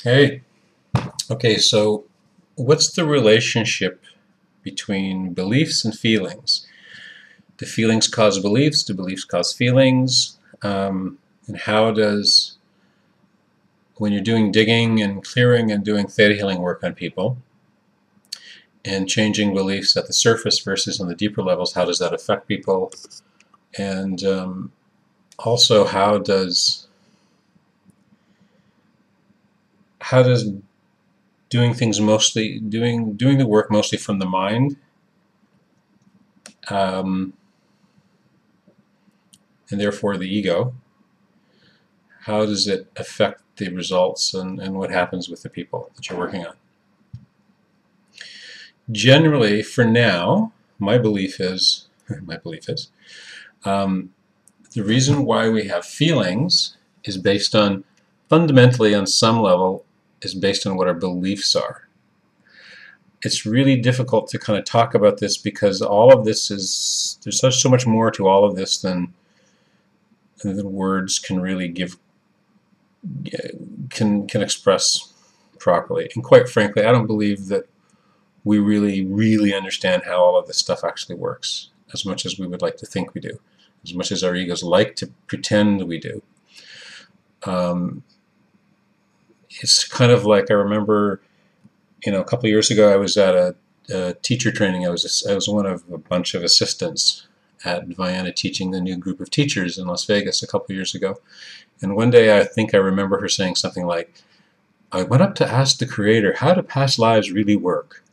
Hey, okay, so what's the relationship between beliefs and feelings? Do feelings cause beliefs? Do beliefs cause feelings? And how does, when you're doing digging and clearing and doing theta healing work on people and changing beliefs at the surface versus on the deeper levels, how does that affect people? And also, how does doing things mostly doing the work mostly from the mind um, and therefore the ego, how does it affect the results and what happens with the people that you're working on? Generally, for now, my belief is, my belief is, um, the reason why we have feelings is based on, fundamentally on some level, is based on what our beliefs are. It's really difficult to kind of talk about this because all of this is, there's so much more to all of this than words can really give, can express properly. And quite frankly, I don't believe that we really understand how all of this stuff actually works as much as we would like to think we do, as much as our egos like to pretend we do. It's kind of like, I remember, a couple of years ago I was at a teacher training. I was one of a bunch of assistants at Vienna teaching the new group of teachers in Las Vegas a couple of years ago. And one day I think I remember her saying something like, I went up to ask the Creator, how do past lives really work?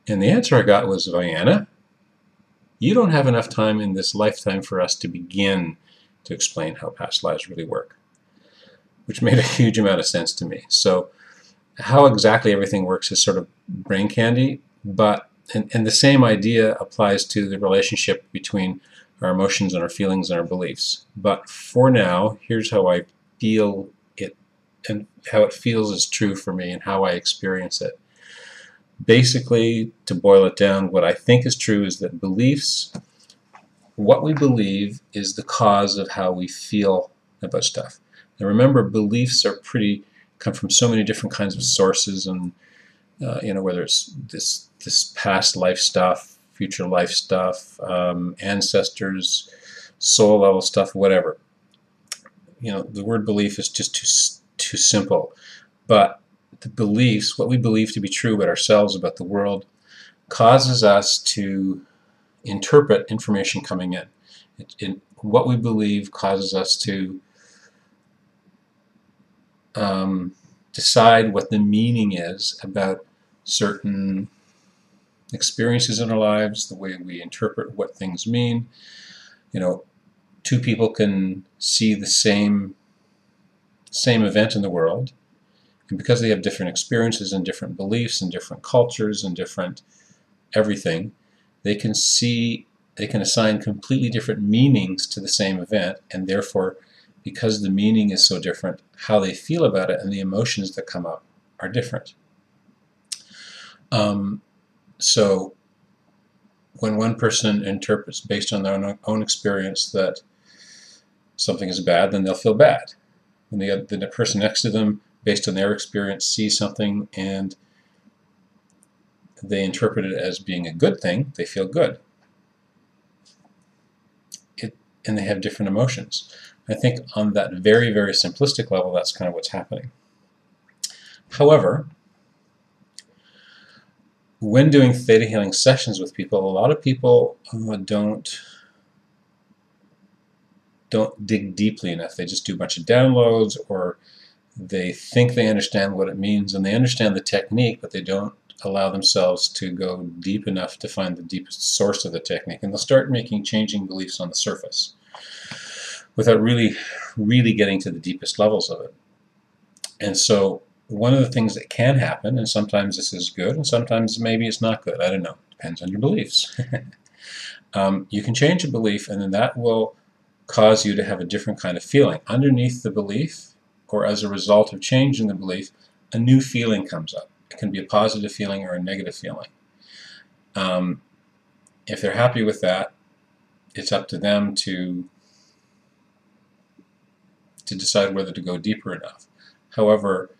And the answer I got was, Vienna, you don't have enough time in this lifetime for us to begin to explain how past lives really work, which made a huge amount of sense to me. So how exactly everything works is sort of brain candy, but and the same idea applies to the relationship between our emotions and our feelings and our beliefs. But for now, here's how I feel it and how it feels is true for me and how I experience it. Basically, to boil it down, what I think is true is that beliefs, what we believe, is the cause of how we feel about stuff. And remember, beliefs come from so many different kinds of sources, and whether it's this past life stuff, future life stuff, ancestors, soul level stuff, whatever. The word belief is just too simple, but the beliefs, what we believe to be true about ourselves, about the world, causes us to interpret information coming in. What we believe causes us to decide what the meaning is about certain experiences in our lives, the way we interpret what things mean. Two people can see the same event in the world, and because they have different experiences and different beliefs and different cultures and different everything, they can assign completely different meanings to the same event, and therefore, because the meaning is so different, how they feel about it and the emotions that come up are different. So when one person interprets based on their own experience that something is bad, then they'll feel bad. When the person next to them, based on their experience, sees something and they interpret it as being a good thing, they feel good. And they have different emotions. I think on that very, very simplistic level, that's kind of what's happening. However, when doing theta healing sessions with people, a lot of people don't dig deeply enough. They just do a bunch of downloads, or they think they understand what it means, and they understand the technique, but they don't allow themselves to go deep enough to find the deepest source of the technique, and they'll start changing beliefs on the surface without really getting to the deepest levels of it. And so one of the things that can happen, and sometimes this is good and sometimes maybe it's not good, I don't know, depends on your beliefs. You can change a belief, and then that will cause you to have a different kind of feeling. Underneath the belief, or as a result of changing the belief, a new feeling comes up. It can be a positive feeling or a negative feeling. If they're happy with that, it's up to them to decide whether to go deeper enough. However,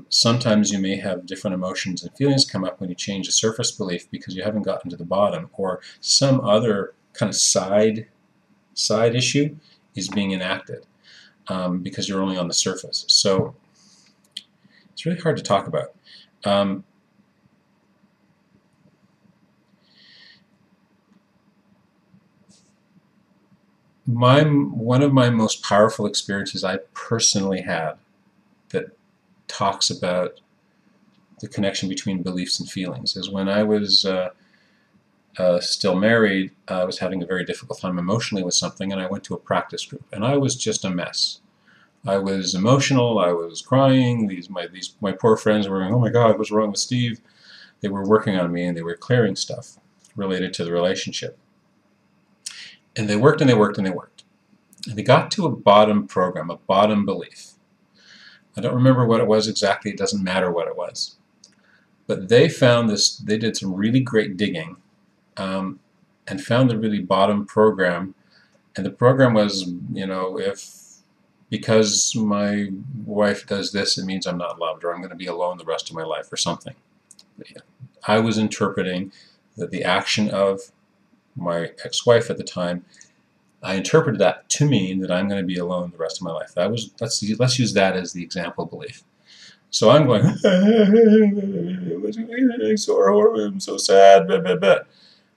Sometimes you may have different emotions and feelings come up when you change a surface belief because you haven't gotten to the bottom, or some other kind of side issue is being enacted because you're only on the surface. So it's really hard to talk about. One of my most powerful experiences I personally had that talks about the connection between beliefs and feelings is when I was still married. I was having a very difficult time emotionally with something, and I went to a practice group, and I was just a mess. I was emotional, I was crying, my poor friends were going, oh my God, what's wrong with Steve? They were working on me, and they were clearing stuff related to the relationship. And they worked and they worked and they worked. And they got to a bottom program, a bottom belief. I don't remember what it was exactly, it doesn't matter what it was. But they found this, they did some really great digging and found the really bottom program. And the program was, you know, because my wife does this, it means I'm not loved, or I'm going to be alone the rest of my life, or something. I was interpreting that the action of my ex-wife at the time, I interpreted that to mean that I'm going to be alone the rest of my life. Let's use that as the example belief. So I'm going, it's so horrible, I'm so sad, blah, blah, blah.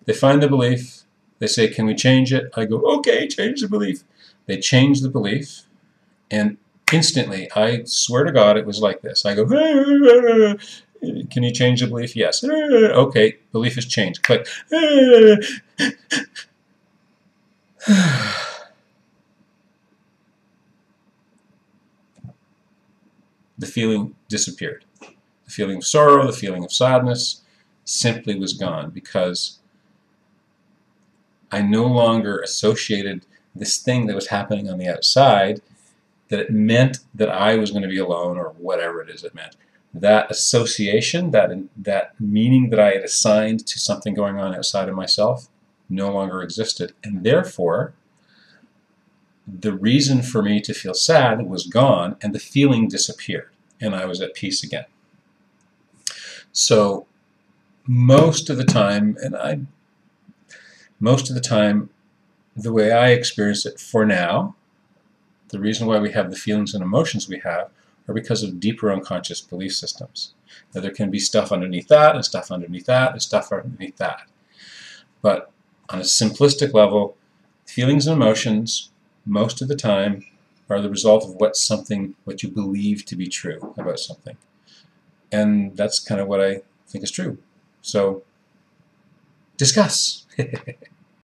They find the belief, they say, can we change it? I go, okay, change the belief. They change the belief, and instantly, I swear to God, it was like this. I go, can you change the belief? Yes. Okay, belief has changed. Click. The feeling disappeared. The feeling of sorrow, the feeling of sadness simply was gone because I no longer associated this thing that was happening on the outside, that it meant that I was going to be alone, or whatever it is it meant. That association, that meaning that I had assigned to something going on outside of myself no longer existed. And therefore, the reason for me to feel sad was gone, and the feeling disappeared, and I was at peace again. So most of the time, the way I experience it for now, the reason why we have the feelings and emotions we have are because of deeper unconscious belief systems. Now, there can be stuff underneath that, and stuff underneath that, and stuff underneath that. But on a simplistic level, feelings and emotions, most of the time, are the result of what you believe to be true about something. And that's kind of what I think is true. So, discuss.